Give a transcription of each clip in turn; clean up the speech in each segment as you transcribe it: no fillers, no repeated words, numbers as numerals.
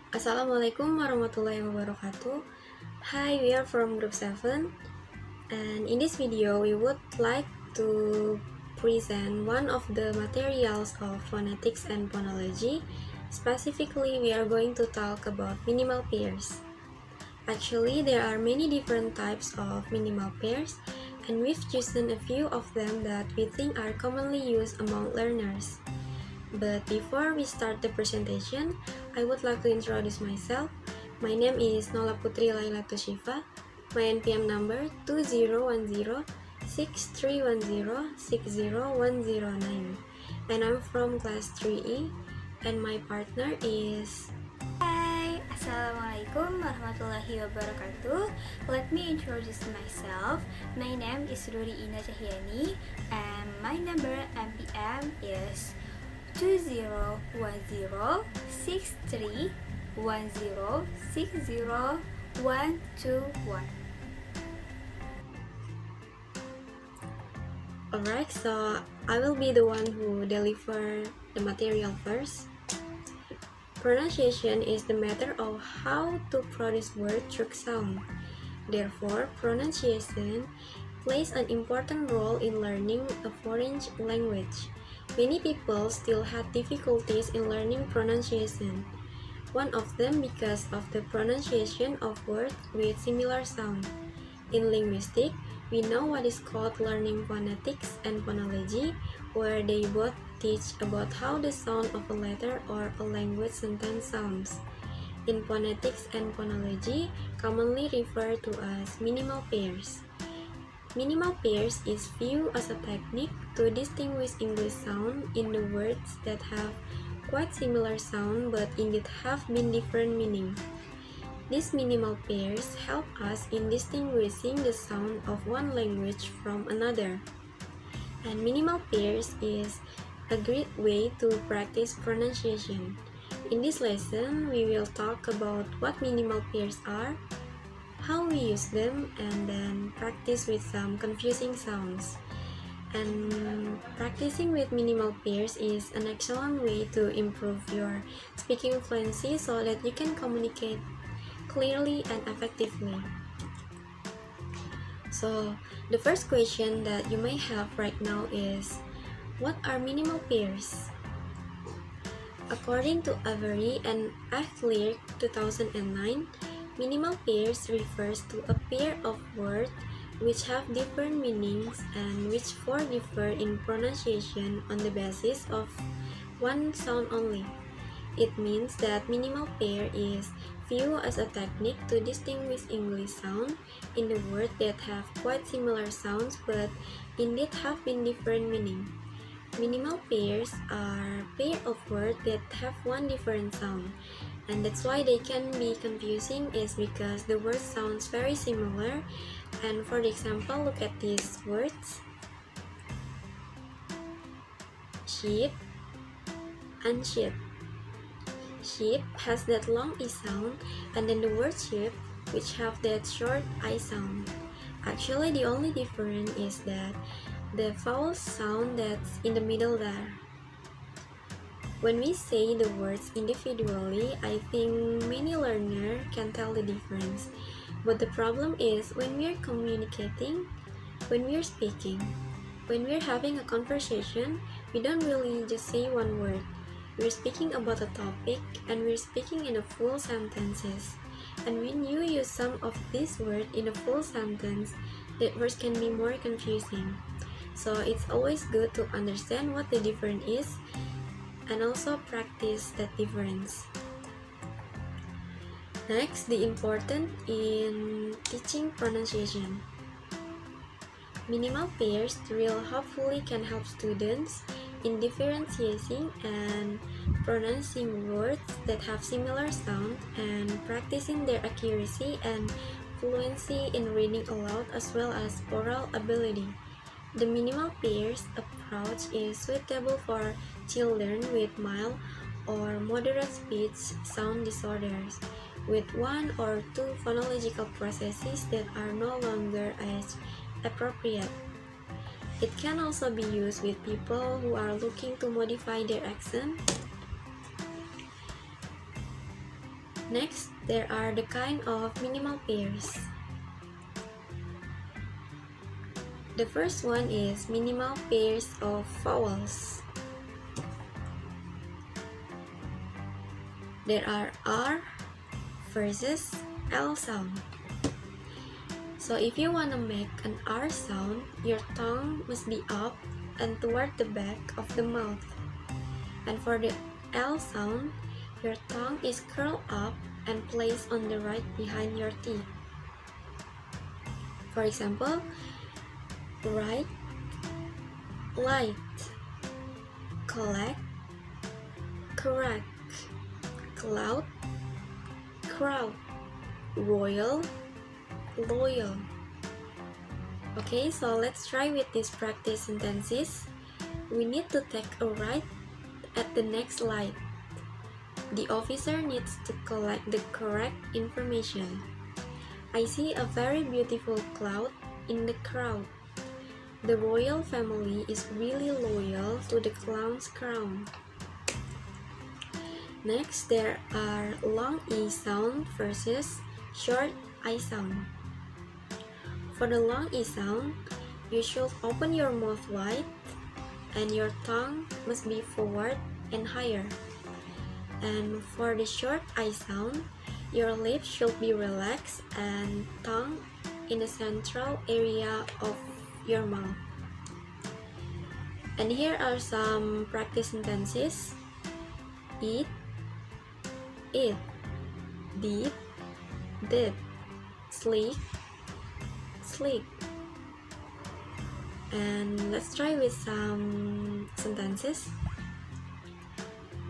Assalamualaikum warahmatullahi wabarakatuh. Hi, we are from group 7, and in this video we would like to present one of the materials of phonetics and phonology. Specifically, we are going to talk about minimal pairs. Actually, there are many different types of minimal pairs, and we've chosen a few of them that we think are commonly used among learners. But before we start the presentation, I would like to introduce myself. My name is Nola Putri Lailatussyifa. My NPM number 2010-6310-60109. And I'm from class 3E. And my partner is... Hai, Assalamualaikum warahmatullahi wabarakatuh. Let me introduce myself. My name is Ruri Indah Cahyani, and my number NPM is 2010-6310-60121. Alright, so I will be the one who deliver the material first. Pronunciation is the matter of how to produce words through sound. Therefore, pronunciation plays an important role in learning a foreign language. Many people still have difficulties in learning pronunciation. One of them because of the pronunciation of words with similar sound. In linguistics, we know what is called learning phonetics and phonology, where they both teach about how the sound of a letter or a language sentence sounds. In phonetics and phonology, commonly referred to as minimal pairs. Minimal pairs is viewed as a technique to distinguish English sound in the words that have quite similar sound but indeed have been different meaning. These minimal pairs help us in distinguishing the sound of one language from another. And minimal pairs is a great way to practice pronunciation. In this lesson, we will talk about what minimal pairs are, how we use them, and then practice with some confusing sounds. And practicing with minimal pairs is an excellent way to improve your speaking fluency so that you can communicate clearly and effectively. So, the first question that you may have right now is, what are minimal pairs? According to Avery and Athlear 2009, minimal pairs refers to a pair of words which have different meanings and which four differ in pronunciation on the basis of one sound only. It means that minimal pair is viewed as a technique to distinguish English sound in the words that have quite similar sounds but indeed have been different meaning. Minimal pairs are pair of words that have one different sound, and that's why they can be confusing is because the word sounds very similar. And for the example, look at these words: sheep and sheep. Sheep has that long E sound, and then the word sheep, which have that short I sound. Actually, the only difference is that the vowel sound that's in the middle there. When we say the words individually, I think many learners can tell the difference. But the problem is when we're communicating, when we're speaking, when we're having a conversation, we don't really just say one word. We're speaking about a topic and we're speaking in a full sentences. And when you use some of these words in a full sentence, that words can be more confusing. So it's always good to understand what the difference is and also practice that difference. Next, the important in teaching pronunciation. Minimal pairs drill hopefully can help students in differentiating and pronouncing words that have similar sound and practicing their accuracy and fluency in reading aloud as well as oral ability. The minimal pairs approach is suitable for children with mild or moderate speech sound disorders, with one or two phonological processes that are no longer age appropriate. It can also be used with people who are looking to modify their accent Next, there are the kind of minimal pairs. The first one is minimal pairs of vowels. There are R versus L sound. So if you want to make an R sound, your tongue must be up and toward the back of the mouth. And for the L sound, your tongue is curled up and placed on the right behind your teeth. For example, right, light, collect, correct, cloud, crowd, royal, loyal. Okay, so let's try with these practice sentences. We need to take a right at the next light. The officer needs to collect the correct information. I see a very beautiful cloud in the crowd. The royal family is really loyal to the clown's crown. Next, there are long E sound versus short I sound. For the long E sound, you should open your mouth wide and your tongue must be forward and higher. And for the short I sound, your lips should be relaxed and tongue in the central area of your mouth. And here are some practice sentences. Eat, eat, deep, dip, sleek, sleek. And let's try with some sentences.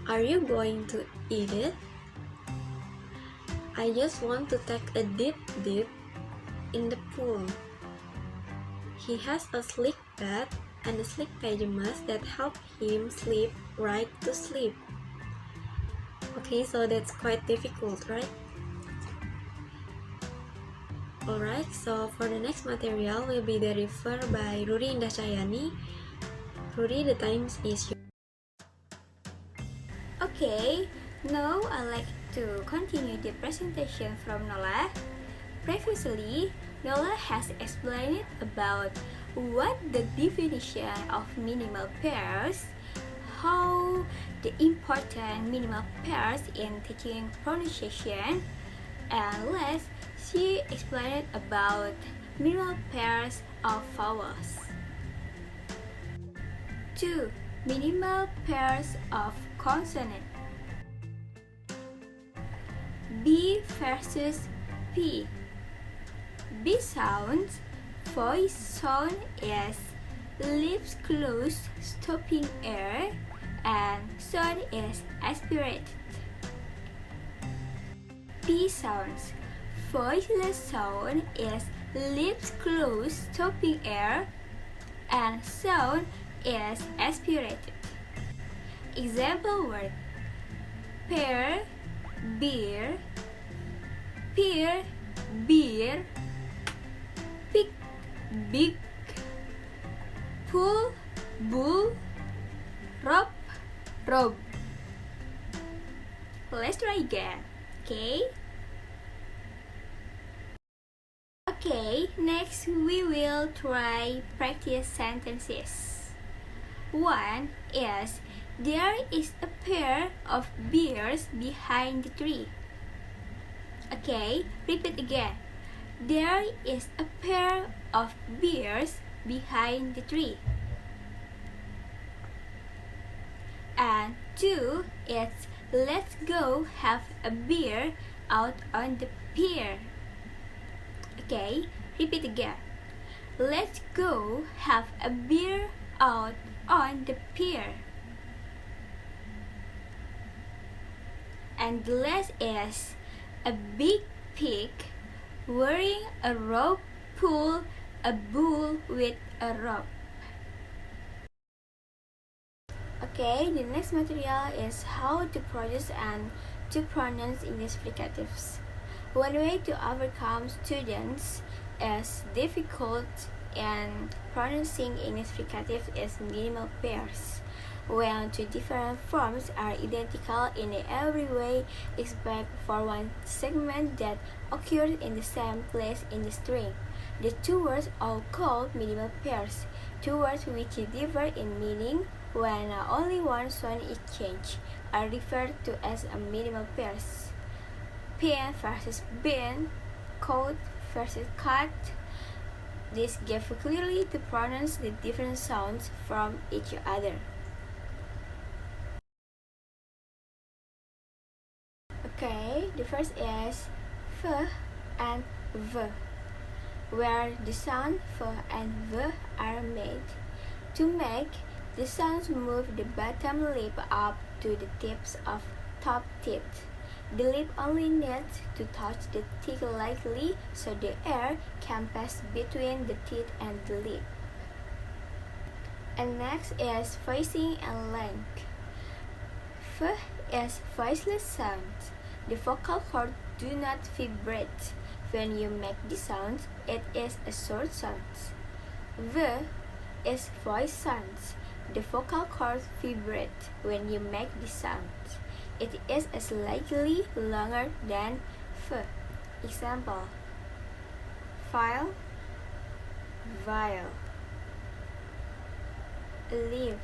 Are you going to eat it? I just want to take a deep dip in the pool. He has a sleek bed and a sleek pajamas that help him sleep right to sleep. Okay, so that's quite difficult, right? Alright, so for the next material will be delivered by Ruri, Indah, Cahyani. Ruri, the time is yours. Okay, now I'd like to continue the presentation from Nola. Previously, Nola has explained about what the definition of minimal pairs, how the important minimal pairs in teaching pronunciation, and last, she explained about minimal pairs of vowels. 2. Minimal pairs of consonant. B versus P. B sounds, voice sound is lips closed, stopping air, and sound is aspirated. P sounds, voiceless sound is lips closed, stopping air, and sound is aspirated. Example word: pear, beer, peer, beer, pick, big, pull, bull, rope, robe. Let's try again, okay? Okay, next we will try practice sentences. One is, there is a pair of bears behind the tree. Okay, repeat again. There is a pair of bears behind the tree. And two is, let's go have a beer out on the pier. Okay, repeat again. Let's go have a beer out on the pier. And the last is, a big pig wearing a rope pull a bull with a rope. Okay, the next material is how to produce and to pronounce English fricatives. One way to overcome students is difficult in pronouncing English fricative is minimal pairs. when two different forms are identical in every way except for one segment that occurs in the same place in the string. The two words are called minimal pairs, two words which differ in meaning when only one sound is changed are referred to as a minimal pairs. Pen versus bin, coat versus cut. This gives clearly to pronounce the different sounds from each other. Okay, the first is f and v, where the sound f and v are made. To make the sounds move the bottom lip up to the tips of top teeth. The lip only needs to touch the teeth lightly so the air can pass between the teeth and the lip. And next is voicing and length. F is voiceless sound. The vocal cords do not vibrate. When you make the sound, it is a short sound. V is voice sound. The vocal cords vibrate when you make the sound. It is slightly longer than f. Example: file, vial, live,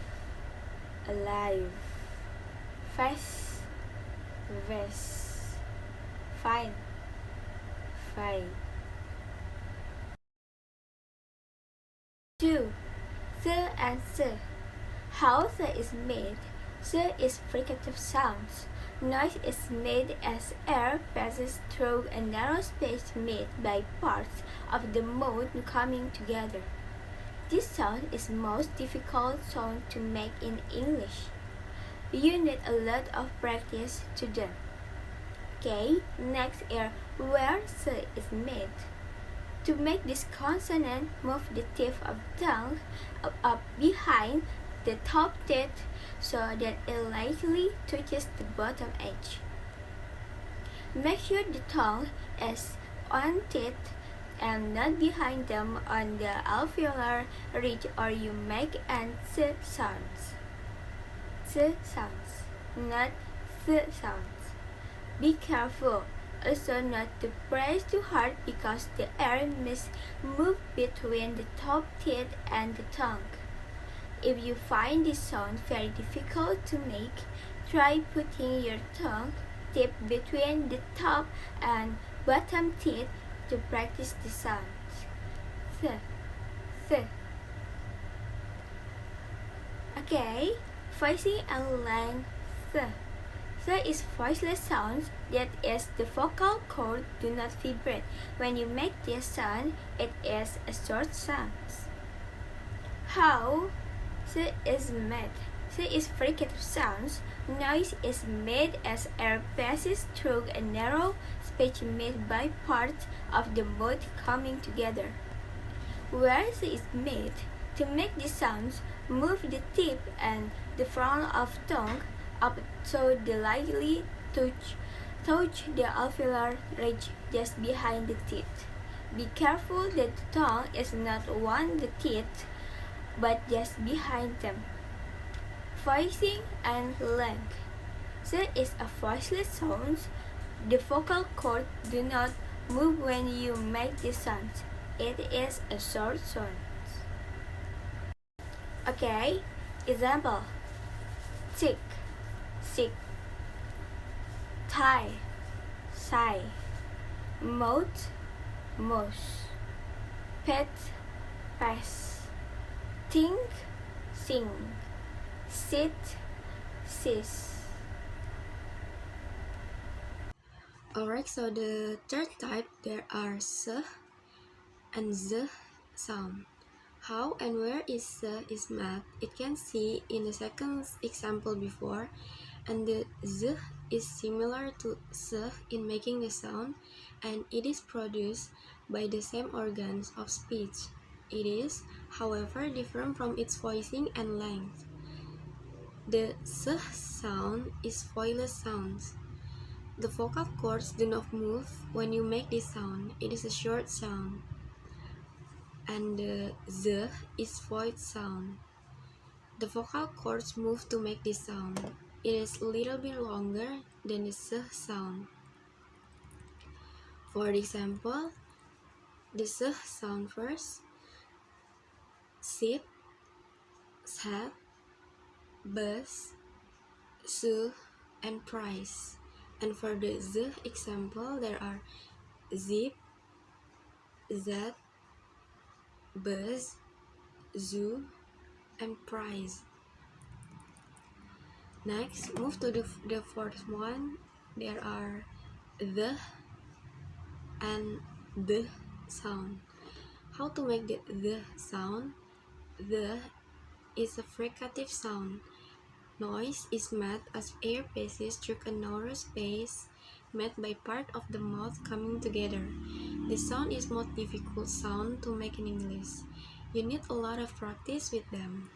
alive, face, vest, fine, fight. 2. The and the. How the is made. The is fricative sounds. Noise is made as air passes through a narrow space made by parts of the mouth coming together. This sound is most difficult sound to make in English. You need a lot of practice to do. Okay, next is where the is made. To make this consonant, move the tip of tongue up behind the top teeth so that it lightly touches the bottom edge. Make sure the tongue is on teeth and not behind them on the alveolar ridge or you make an th sounds. Th sounds, not th sounds. Be careful also not to press too hard because the air must move between the top teeth and the tongue. If you find this sound very difficult to make, try putting your tongue tip between the top and bottom teeth to practice the sound. Th, th. Okay, voicing and length. Th. Th is voiceless sound, that is, the vocal cord do not vibrate. When you make this sound, it is a short sound. How th is made. Th is fricative sounds. Noise is made as air passes through a narrow space made by parts of the mouth coming together. Where th is made. To make the sounds, move the tip and the front of tongue up so they lightly touch the alveolar ridge just behind the teeth. Be careful that the tongue is not on the teeth, but just behind them. Voicing and length. There is a voiceless sound. The vocal cords do not move when you make the sound. It is a short sound. Okay, example: tick, sick, tie, sigh, moat, mouse, pet, pass, think, sing, sit, sis. Alright, so the third type, there are s and z sound. How and where is made, it can see in the second example before, and the z is similar to s in making the sound, and it is produced by the same organs of speech. It is, however, different from its voicing and length. The s sound is voiceless sound. The vocal cords do not move when you make this sound. It is a short sound. And the z is voiced sound. The vocal cords move to make this sound. It is a little bit longer than the s sound. For example, the s sound first, sit, sat, bus, su, and price. And for the z example, there are zip, zat, buzz, zoo, and prize. Next, move to the fourth one. There are the and the sound. How to make the sound? The is a fricative sound. Noise is made as air passes through a narrow space made by part of the mouth coming together. The sound is most difficult sound to make in English. You need a lot of practice with them.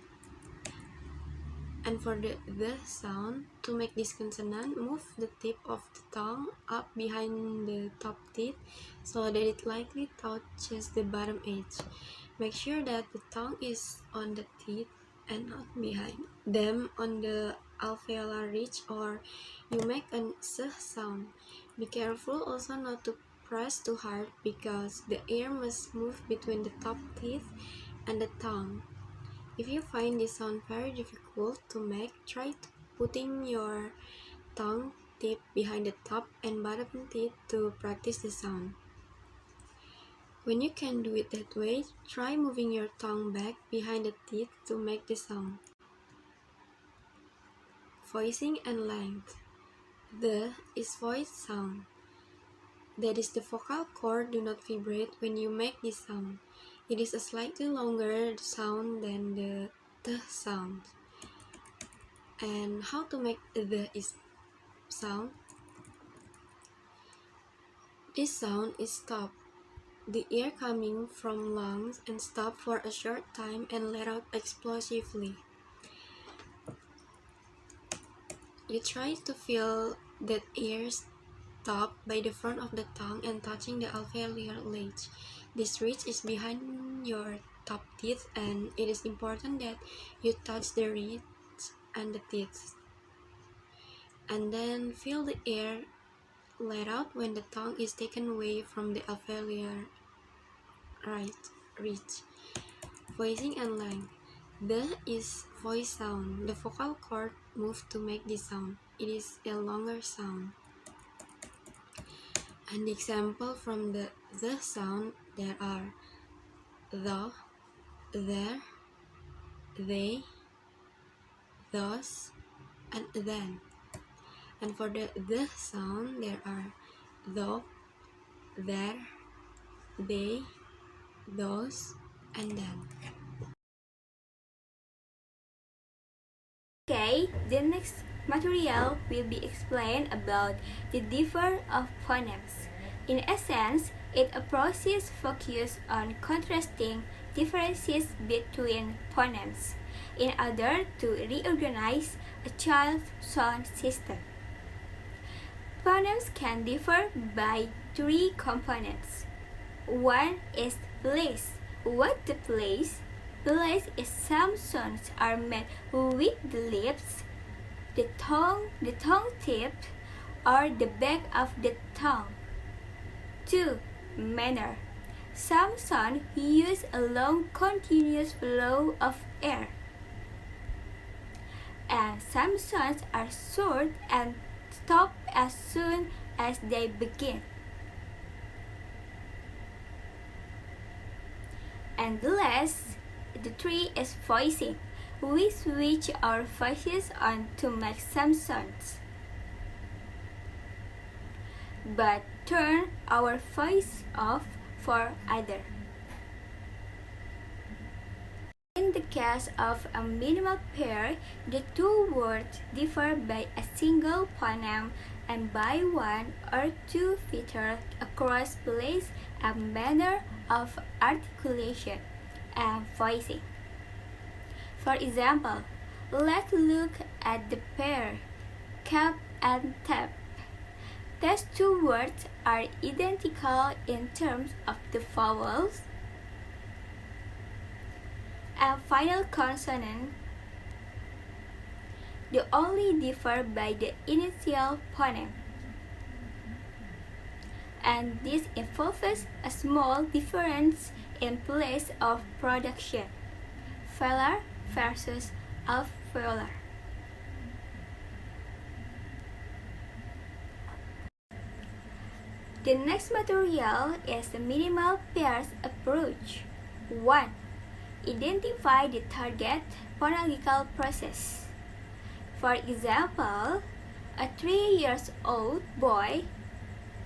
And for the sound, to make this consonant, move the tip of the tongue up behind the top teeth so that it lightly touches the bottom edge. Make sure that the tongue is on the teeth and not behind them on the alveolar ridge, or you make a s sound. Be careful also not to press too hard because the air must move between the top teeth and the tongue. If you find this sound very difficult to make, try putting your tongue tip behind the top and bottom teeth to practice the sound. When you can do it that way, try moving your tongue back behind the teeth to make the sound. Voicing and length. The is voice sound. That is, the vocal cord do not vibrate when you make this sound. It is a slightly longer sound than the t sound. And how to make the is sound? This sound is stop. The air coming from lungs and stop for a short time and let out explosively. You try to feel that air stop by the front of the tongue and touching the alveolar ridge. This ridge is behind your top teeth, and it is important that you touch the ridge and the teeth. And then feel the air let out when the tongue is taken away from the alveolar ridge. Voicing and length. The is voice sound. The vocal cord move to make this sound. It is a longer sound. An example from the sound, there are the, there, they, those, and then. And for the sound, there are the, there, they, those, and then. Okay, the next material will be explained about the differ of phonemes. In essence, it approaches focus on contrasting differences between phonemes in order to reorganize a child's sound system. Phonemes can differ by three components. One is place. What the place? Place is some sounds are made with the lips, the tongue tip, or the back of the tongue. 2. Manner. Some sounds use a long continuous flow of air, and some sounds are short and stop as soon as they begin. And the last, the 3 is voicing. We switch our voices on to make some sounds, but turn our voice off for other. In the case of a minimal pair, the two words differ by a single phoneme and by 1 or 2 features across place and manner of articulation and voicing. For example, let's look at the pair cap and tap. These two words are identical in terms of the vowels and final consonant They only differ by the initial phoneme. And this involves a small difference in place of production, velar versus alveolar. The next material is the minimal pairs approach. 1. Identify the target phonological process. For example, a 3-year-old boy,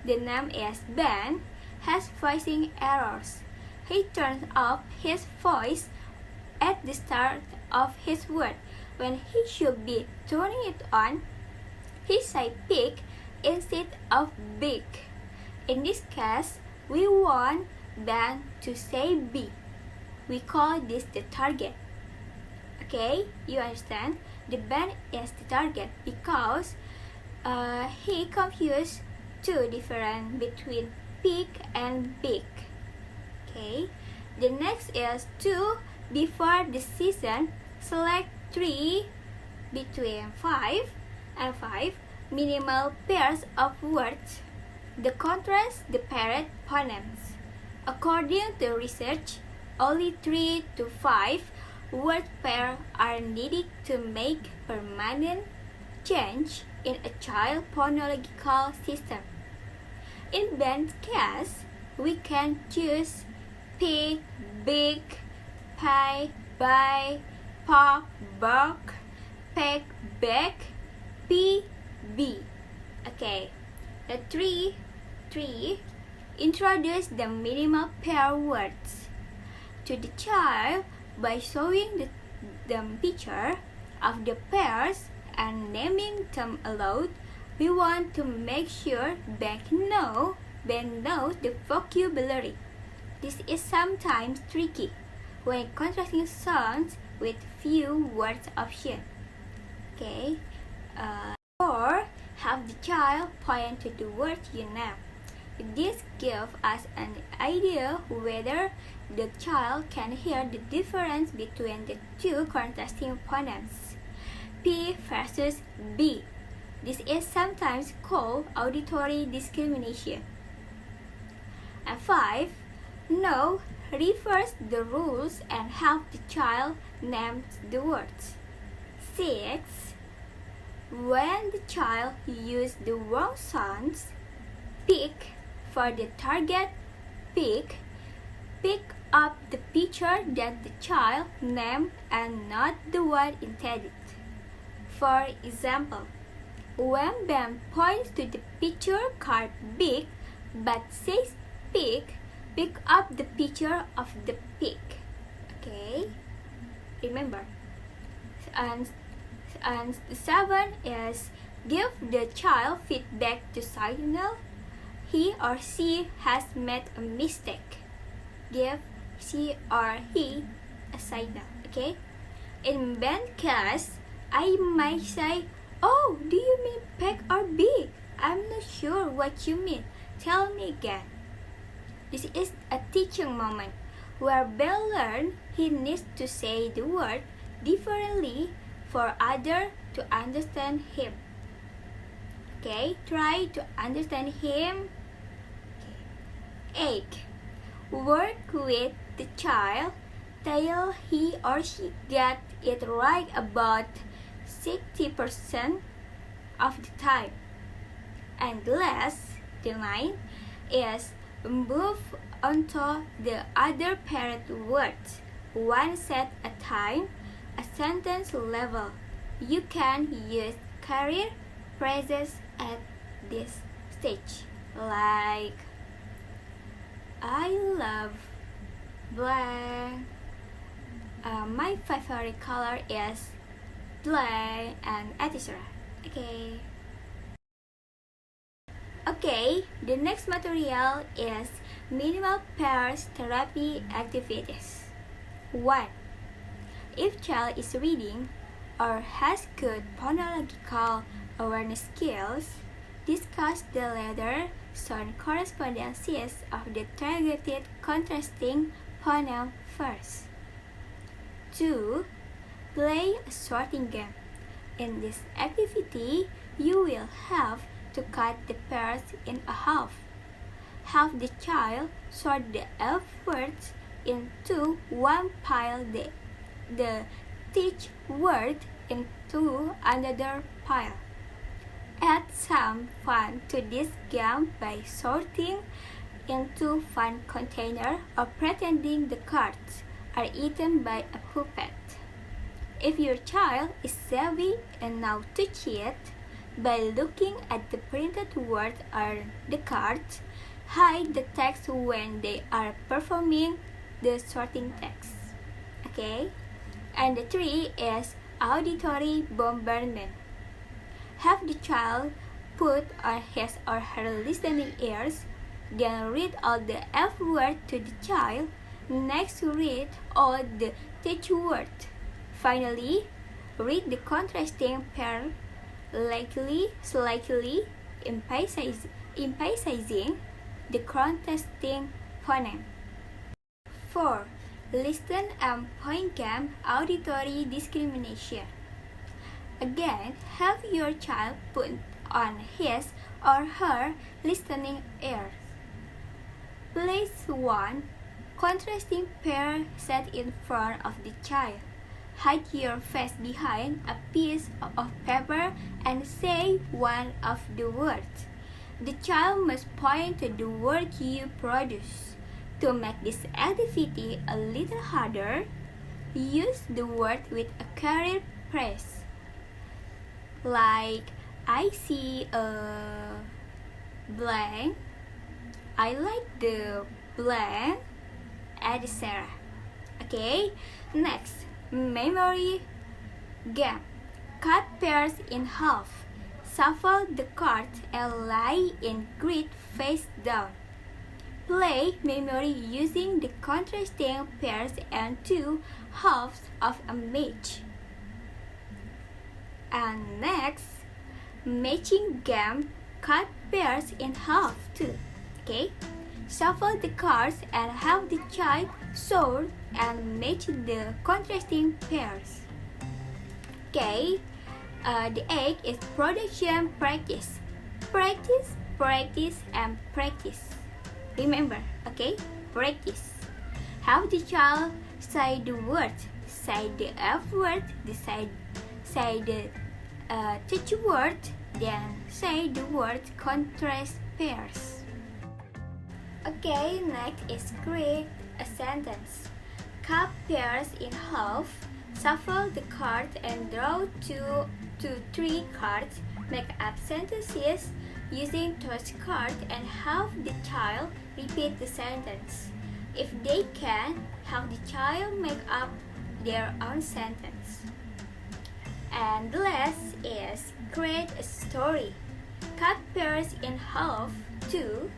the name is Ben, has voicing errors. He turns off his voice at the start of his word when he should be turning it on. He says pig instead of big. In this case, we want Ben to say B. We call this the target. Okay, you understand? The Ben is the target because he confused two different between pig and big. Okay, the next is 2. Before the season, select 3 between 5 and 5 minimal pairs of words. The contrast the paired phonemes. According to research, only 3 to 5 word pairs are needed to make permanent change in a child phonological system. In Ben's case, we can choose pig, big, pie, buy, pork, bark, peg, bag, p, b. Okay, the 3 introduce the minimal pair words to the child by showing the picture of the pairs and naming them aloud. We want to make sure Ben knows the vocabulary. This is sometimes tricky when contrasting songs with few words option. Okay, or have the child point to the word you name. This gives us an idea whether the child can hear the difference between the two contrasting phonemes, P versus B. This is sometimes called auditory discrimination. And 5. Know, reverse the rules and help the child name the words. 6. When the child uses the wrong sounds, pick for the target pick up the picture that the child named and not the one intended. For example, when Ben points to the picture called big but says pig, pick up the picture of the pig. Okay, remember. And 7 is give the child feedback to signal he or she has made a mistake. Give she or he a signal. Okay. In Ben's case, I might say, "Oh, do you mean peg or big? I'm not sure what you mean. Tell me again." This is a teaching moment where Ben learns he needs to say the word differently for others to understand him. Okay, try to understand him. 8. Work with the child till he or she gets it right about 60% of the time. And last, the 9 is move onto the other paired words, one set at a time, a sentence level. You can use career phrases at this stage, like I love blank. My favorite color is blank, and etc. Okay, the next material is minimal pairs therapy activities. 1. If child is reading or has good phonological awareness skills, discuss the letter sound correspondences of the targeted contrasting phoneme first. 2. Play a sorting game. In this activity, you will have to cut the pairs in half. Have the child sort the F words into one pile, the teach word into another pile. Add some fun to this game by sorting into fun container or pretending the cards are eaten by a puppet. If your child is savvy enough to cheat by looking at the printed words or the cards, hide the text when they are performing the sorting text. Okay? And the 3 is auditory bombardment. Have the child put on his or her listening ears, then read all the F word to the child, next read all the teach word. Finally, read the contrasting pair slightly emphasizing the contrasting phoneme. 4. Listen and point game auditory discrimination. Again, have your child put on his or her listening ears. Place one contrasting pair set in front of the child. Hide your face behind a piece of paper and say one of the words. The child must point to the word you produce. To make this activity a little harder, use the word with a carried phrase. Like, I see a blank, I like the blank, etc. Okay, next, memory game. Cut pairs in half. Shuffle the cards and lie in grid face down. Play memory using the contrasting pairs and two halves of a match. And next, matching game. Cut pairs in half too. Okay? Shuffle the cards and have the child sort and match the contrasting pairs. Okay? The 8 is production practice. Practice, practice, and practice. Remember, okay? Practice. Have the child say the word, say the F word, say the teach word, then say the word contrast pairs. Okay, next is create a sentence. Cut pairs in half, shuffle the cards and draw 2 to 3 cards. Make up sentences using those cards and have the child repeat the sentence. If they can, have the child make up their own sentence. And the last is create a story. Cut pairs in half to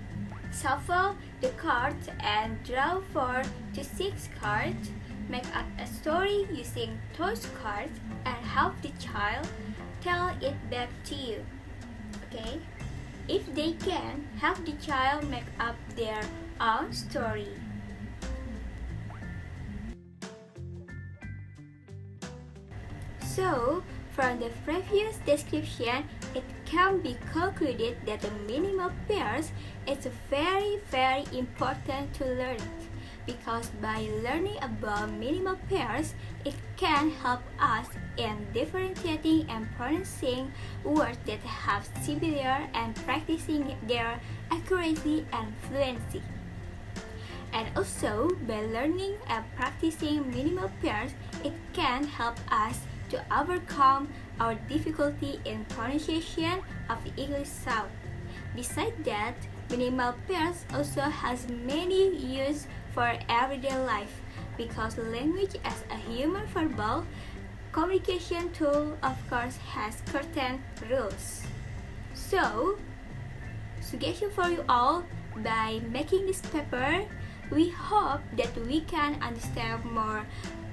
shuffle the cards and draw 4 to 6 cards. Make up a story using those cards and have the child tell it back to you. Okay? If they can, have the child make up their own story. So, from the previous description, it can be concluded that the minimal pairs is very, very important to learn. Because by learning about minimal pairs, it can help us in differentiating and pronouncing words that have similar and practicing their accuracy and fluency. And also, by learning and practicing minimal pairs, it can help us to overcome our difficulty in pronunciation of English sound. Besides that, minimal pairs also has many uses for everyday life because language as a human verbal communication tool of course has certain rules. So, suggestion for you all, by making this paper, we hope that we can understand more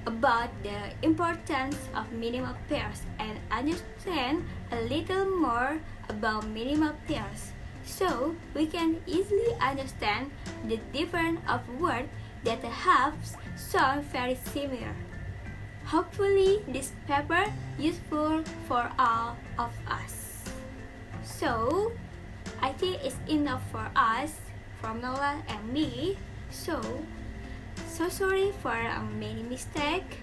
about the importance of minimal pairs and understand a little more about minimal pairs, so we can easily understand the difference of words that have sound very similar. Hopefully this paper useful for all of us. So I think it's enough for us, from Nola and me. So sorry for many mistakes.